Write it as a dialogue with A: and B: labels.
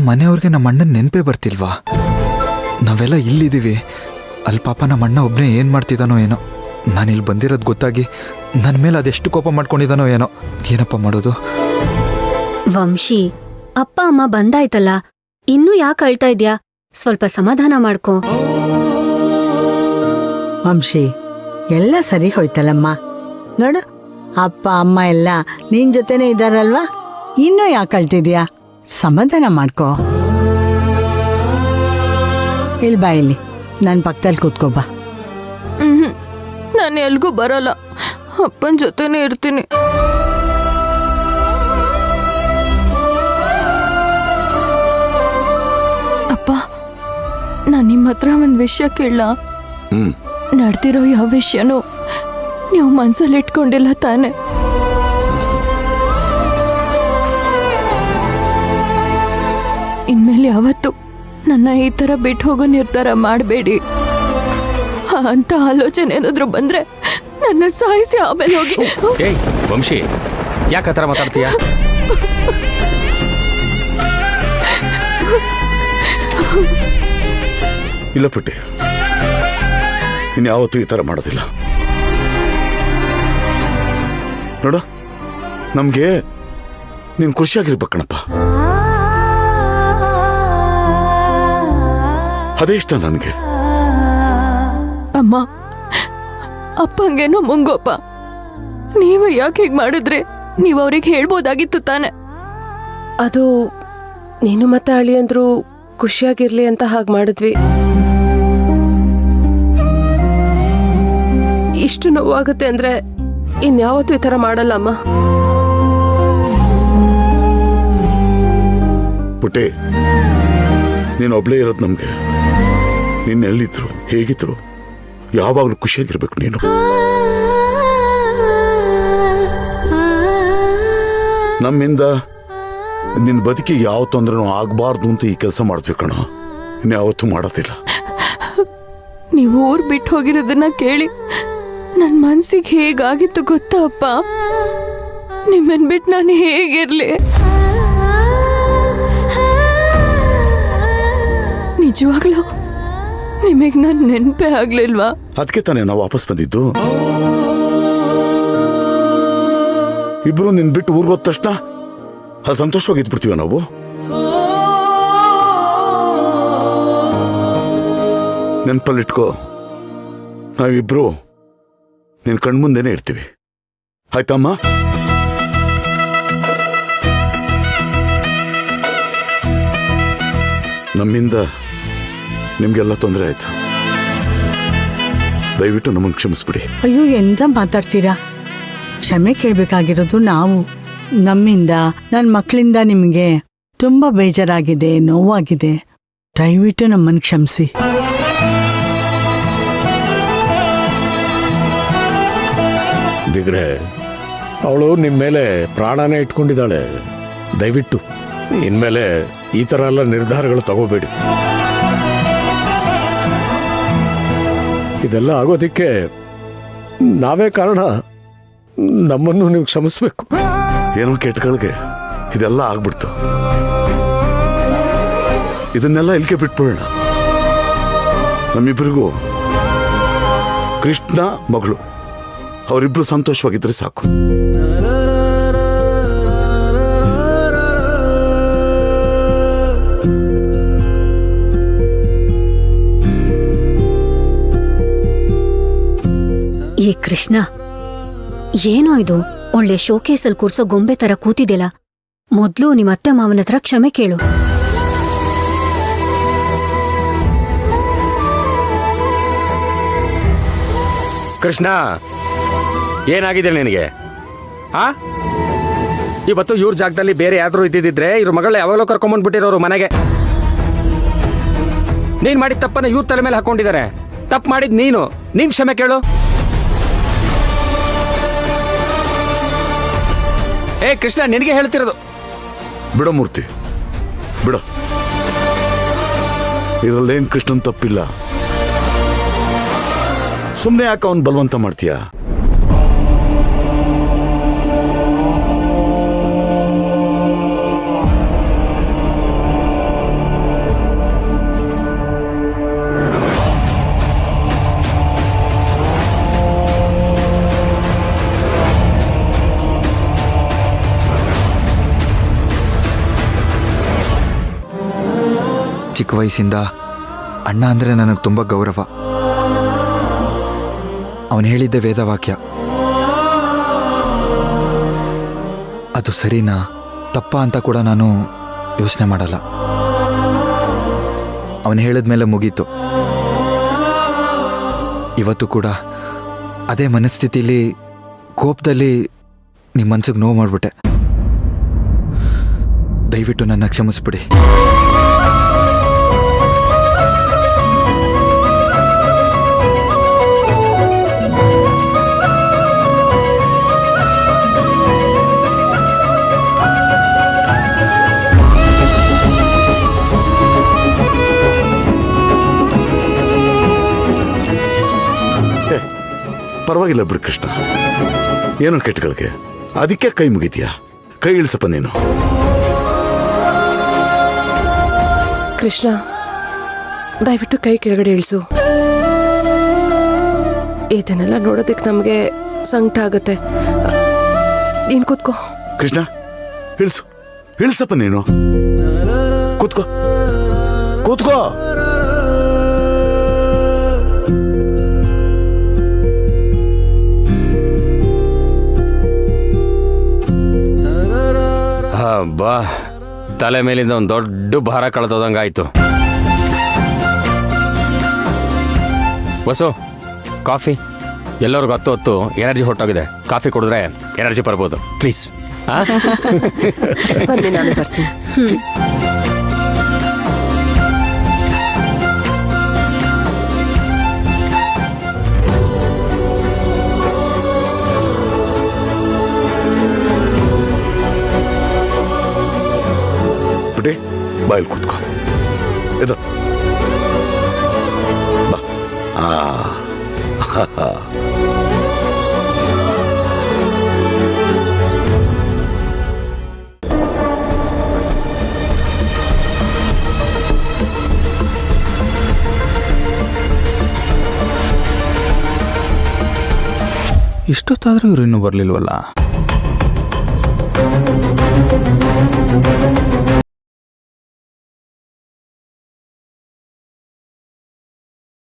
A: ಮನೆಯವ್ರಿಗೆ ನಮ್ಮ ಅಣ್ಣನ ನೆನಪೇ ಬರ್ತಿಲ್ವಾ? ನಾವೆಲ್ಲ ಇಲ್ಲಿದ್ದೀವಿ, ಅಲ್ಲಿ ಪಾಪ ನಮ್ಮ ಅಣ್ಣ ಒಬ್ಬನೇ ಏನು ಮಾಡ್ತಿದ್ದಾನೋ ಏನೋ. ನಾನಿಲ್ಲಿ ಬಂದಿರೋದು ಗೊತ್ತಾಗಿ ನನ್ನ ಮೇಲೆ ಅದೆಷ್ಟು ಕೋಪ ಮಾಡ್ಕೊಂಡಿದ್ದಾನೋ ಏನೋ. ಏನಪ್ಪ ಮಾಡೋದು?
B: ವಂಶಿ, ಅಪ್ಪ ಅಮ್ಮ ಬಂದಾಯ್ತಲ್ಲ, ಇನ್ನೂ ಯಾಕೆ ಅಳ್ತಾ ಇದ್ಯಾ? ಸ್ವಲ್ಪ ಸಮಾಧಾನ ಮಾಡ್ಕೋ.
C: ವಂಶಿ, ಎಲ್ಲ ಸರಿ ಹೋಯ್ತಲ್ಲಮ್ಮ. ನೋಡು, ಅಪ್ಪ ಅಮ್ಮ ಎಲ್ಲ ನಿನ್ ಜೊತೆನೇ ಇದ್ದಾರಲ್ವಾ, ಇನ್ನೂ ಯಾಕೆ ಅಳ್ತಿದ್ಯಾ? ಸಮಾಧಾನ ಮಾಡ್ಕೋ. ಬಾ ಇಲ್ಲಿ, ನನ್ನ ಪಕ್ಕದಲ್ಲಿ ಕೂತ್ಕೋಬಾ.
D: ನಾನು ಎಲ್ಗೂ ಬರಲ್ಲ, ಅಪ್ಪನ ಜೊತೆನೇ ಇರ್ತೀನಿ. ಅಪ್ಪ, ನಾನು ನಿಮ್ಮ ಹತ್ರ ಒಂದು ವಿಷಯ ಕೇಳ. ನಡೆದಿರೋ ಯಾವ ವಿಷಯನೂ ನೀವು ಮನ್ಸಲ್ಲಿ ಇಟ್ಕೊಂಡಿಲ್ಲ ತಾನೆ? ಇನ್ಮೇಲೆ ಯಾವತ್ತು ನನ್ನ ಈ ಥರ ಬಿಟ್ಟು ಹೋಗೋ ನಿರ್ಧಾರ ಮಾಡಬೇಡಿ. ಅಂತ ಆಲೋಚನೆ ಏನಾದ್ರು ಬಂದ್ರೆ ನನ್ನ ಸಾಯಿಸಿ ಆಮೇಲೆ ಹೋಗಿ.
E: ಏಯ್ ವಂಶಿ, ಯಾಕೆ ಆ ಥರ ಮಾತಾಡ್ತೀಯ?
F: ಇಲ್ಲ ಪುಟ್ಟಿ, ಇನ್ಯಾವತ್ತೂ ಈ ಥರ ಮಾಡೋದಿಲ್ಲ. ನೋಡ, ನಮ್ಗೆ ನೀನು ಖುಷಿಯಾಗಿರ್ಬೇಕಣಪ್ಪ, ಅದೇ ಇಷ್ಟ ನನಗೆ.
D: ಅಮ್ಮ, ಅಪ್ಪಂಗೇನೋ ಮುಂಗೋಪ. ನೀವು ಯಾಕೆ ಹೀಗೆ ಮಾಡಿದ್ರೆ? ನೀವು ಅವ್ರಿಗೆ ಹೇಳ್ಬೋದಾಗಿತ್ತು ತಾನೆ.
G: ಅದು ನೀನು ಮತ್ತೆ ಅಳಿಯಂದ್ರು ಖುಷಿಯಾಗಿರ್ಲಿ ಅಂತ ಹಾಗೆ ಮಾಡಿದ್ವಿ. ಇಷ್ಟು ನೋವಾಗುತ್ತೆ ಅಂದ್ರೆ ಇನ್ಯಾವತ್ತೂ ಈ ಥರ ಮಾಡಲ್ಲ ಅಮ್ಮ.
F: ಪುಟ್ಟಿ, ನೀನು ಒಬ್ಳೇ ಇರೋದು ನಮ್ಗೆ. ನಿನ್ನ ಎಲ್ಲಿದ್ರು, ಹೇಗಿದ್ರು, ಯಾವಾಗಲೂ ಖುಷಿಯಾಗಿರ್ಬೇಕು ನೀನು. ನಮ್ಮಿಂದ ನಿನ್ನ ಬದುಕಿಗೆ ಯಾವ ತೊಂದರೆನೂ ಆಗಬಾರ್ದು ಅಂತ ಈ ಕೆಲಸ ಮಾಡ್ತೀವಿ ಕಣ. ಇನ್ಯಾವತ್ತೂ ಮಾಡೋದಿಲ್ಲ.
D: ನೀವು ಊರು ಬಿಟ್ಟು ಹೋಗಿರೋದನ್ನ ಕೇಳಿ ನನ್ನ ಮನ್ಸಿಗೆ ಹೇಗಾಗಿತ್ತು ಗೊತ್ತಾ ಅಪ್ಪ? ನಿಮ್ಮನ್ ಬಿಟ್ಟು ನಾನು ಹೇಗಿರ್ಲಿ? ನಿಜವಾಗ್ಲೂ ನಿಮಗೆ ನನ್ನ ನೆನಪೇ ಆಗ್ಲಿಲ್ವಾ?
F: ಅದಕ್ಕೆ ತಾನೇ ನಾವು ವಾಪಸ್ ಬಂದಿದ್ದು. ಇಬ್ರು ನಿನ್ ಬಿಟ್ಟು ಊರ್ಗೋದ ತಕ್ಷಣ ಅದು ಸಂತೋಷವಾಗಿ ಇದ್ಬಿಡ್ತೀವ ನಾವು. ನೆನಪಲ್ಲಿಟ್ಕೋ, ನಾವಿಬ್ರು ನಿನ್ ಕಣ್ಮುಂದೆನೇ ಇರ್ತೀವಿ, ಆಯ್ತಮ್ಮ? ನಮ್ಮಿಂದ ನಿಮ್ಗೆಲ್ಲ ತೊಂದರೆ ಆಯ್ತು, ದಯವಿಟ್ಟು ನಮ್ಮನ್ನು ಕ್ಷಮಿಸ್ಬಿಡಿ.
C: ಅಯ್ಯೋ, ಎಂತ ಮಾತಾಡ್ತೀರಾ? ಕ್ಷಮೆ ಕೇಳಬೇಕಾಗಿರೋದು ನಾವು. ನಮ್ಮಿಂದ, ನನ್ನ ಮಕ್ಕಳಿಂದ ನಿಮಗೆ ತುಂಬಾ ಬೇಜಾರಾಗಿದೆ, ನೋವಾಗಿದೆ. ದಯವಿಟ್ಟು ನಮ್ಮನ್ನು ಕ್ಷಮಿಸಿ.
H: ಬಿಗ್ರೆ, ಅವಳು ನಿಮ್ಮ ಮೇಲೆ ಪ್ರಾಣನೇ ಇಟ್ಕೊಂಡಿದ್ದಾಳೆ. ದಯವಿಟ್ಟು ಇನ್ಮೇಲೆ ಈ ಥರ ಎಲ್ಲ ನಿರ್ಧಾರಗಳು ತಗೋಬೇಡಿ. ಇದೆಲ್ಲ ಆಗೋದಿಕ್ಕೆ ನಾವೇ ಕಾರಣ. ನಮ್ಮನ್ನು ನೀವು ಕ್ಷಮಿಸ್ಬೇಕು.
F: ಏನೋ ಕೆಟ್ಟಗಳಿಗೆ ಇದೆಲ್ಲ ಆಗ್ಬಿಡ್ತು. ಇದನ್ನೆಲ್ಲ ಇಲ್ಲಿಗೆ ಬಿಟ್ಬಿಡೋಣ. ನಮ್ಮಿಬ್ಬರಿಗೂ ಕೃಷ್ಣ ಮಗಳು, ಅವರಿಬ್ರು ಸಂತೋಷವಾಗಿದ್ರೆ ಸಾಕು.
B: ಏ ಕೃಷ್ಣ, ಏನೋ ಇದು? ಒಳ್ಳೆ ಶೋಕೇಸಲ್ಲಿ ಕೂರ್ಸೋ ಗೊಂಬೆ ತರ ಕೂತಿದೆಯಲ್ಲ. ಮೊದ್ಲು ನಿಮ್ಮ ಅತ್ತೆ ಮಾವನ ಹತ್ರ ಕ್ಷಮೆ ಕೇಳು.
E: ಕೃಷ್ಣ, ಏನಾಗಿದೆ ನಿನಗೆ? ಇವತ್ತು ಇವ್ರ ಜಾಗದಲ್ಲಿ ಬೇರೆ ಯಾವ್ದಾರು ಇದ್ದಿದ್ರೆ ಇವ್ರ ಮಗಳ ಯಾವಾಗಲೂ ಕರ್ಕೊಂಬಂದ್ಬಿಟ್ಟಿರೋರು ಮನೆಗೆ. ನೀನ್ ಮಾಡಿದ ತಪ್ಪನ್ನ ಇವ್ರ ತಲೆ ಮೇಲೆ ಹಾಕೊಂಡಿದ್ದಾರೆ. ತಪ್ಪು ಮಾಡಿದ್ ನೀನು ಕ್ಷಮೆ ಕೇಳು. ಏ ಕೃಷ್ಣ, ನಿನಗೆ ಹೇಳ್ತಿರೋದು.
F: ಬಿಡ ಮೂರ್ತಿ, ಬಿಡ. ಇದರಲ್ಲೇನ್ ಕೃಷ್ಣನ್ ತಪ್ಪಿಲ್ಲ. ಸುಮ್ಮನೆ ಯಾಕೆ ಅವನ್ ಬಲವಂತ ಮಾಡ್ತೀಯ?
A: ಚಿಕ್ಕ ವಯಸ್ಸಿಂದ ಅಣ್ಣ ಅಂದರೆ ನನಗೆ ತುಂಬ ಗೌರವ. ಅವನು ಹೇಳಿದ್ದೆ ವೇದವಾಕ್ಯ. ಅದು ಸರಿನಾ ತಪ್ಪ ಅಂತ ಕೂಡ ನಾನು ಯೋಚನೆ ಮಾಡಲ್ಲ. ಅವನು ಹೇಳಿದ್ಮೇಲೆ ಮುಗೀತು. ಇವತ್ತು ಕೂಡ ಅದೇ ಮನಸ್ಥಿತಿಲಿ ಕೋಪದಲ್ಲಿ ನಿಮ್ಮ ಮನ್ಸಿಗೆ ನೋವು ಮಾಡಿಬಿಟ್ಟೆ. ದಯವಿಟ್ಟು ನನ್ನ ಕ್ಷಮಿಸ್ಬಿಡಿ.
F: ಪರವಾಗಿಲ್ಲ ಬಿಡು ಕೃಷ್ಣ, ಏನೋ ಕೆಟ್ಟಗಳಿಗೆ ಅದಕ್ಕೆ ಕೈ ಮುಗಿತೀಯಾ? ಕೈ ಇಳಿಸಪ್ಪ ನೀನು.
G: ಕೃಷ್ಣ, ದಯವಿಟ್ಟು ಕೈ ಕೆಳಗಡೆ ಇಳಿಸು. ಇದನ್ನೆಲ್ಲ ನೋಡೋದಕ್ಕೆ ನಮಗೆ ಸಂಕಟ ಆಗತ್ತೆ. ನೀನ್ ಕೂತ್ಕೋ.
F: ಕೃಷ್ಣ ಇಳಿಸು, ಇಳಿಸಪ್ಪ ನೀನು. ಕೂತ್ಕೋ ಕೂತ್ಕೋ.
E: ಬಾ, ತಲೆ ಮೇಲಿಂದ ಒಂದು ದೊಡ್ಡ ಭಾರ ಕಳೆದೋದಂಗಾಯ್ತು. ವಸು, ಕಾಫಿ. ಎಲ್ಲರಿಗೂ ಹೊತ್ತು ಎನರ್ಜಿ ಹೊಟ್ಟೋಗಿದೆ. ಕಾಫಿ ಕುಡಿದ್ರೆ ಎನರ್ಜಿ ಬರ್ಬೋದು. ಪ್ಲೀಸ್.
G: ಬನ್ನಿ, ನಾನು ಬರ್ತೀನಿ.
F: ಬಿಡಿ, ಬಾಯಲ್ಲಿ ಕೂತ್ಕೋ. ಇದು ಬಾ.
I: ಇಷ್ಟೊತ್ತಾದರೂ ಇವರು ಇನ್ನೂ ಬರಲಿಲ್ವಲ್ಲ?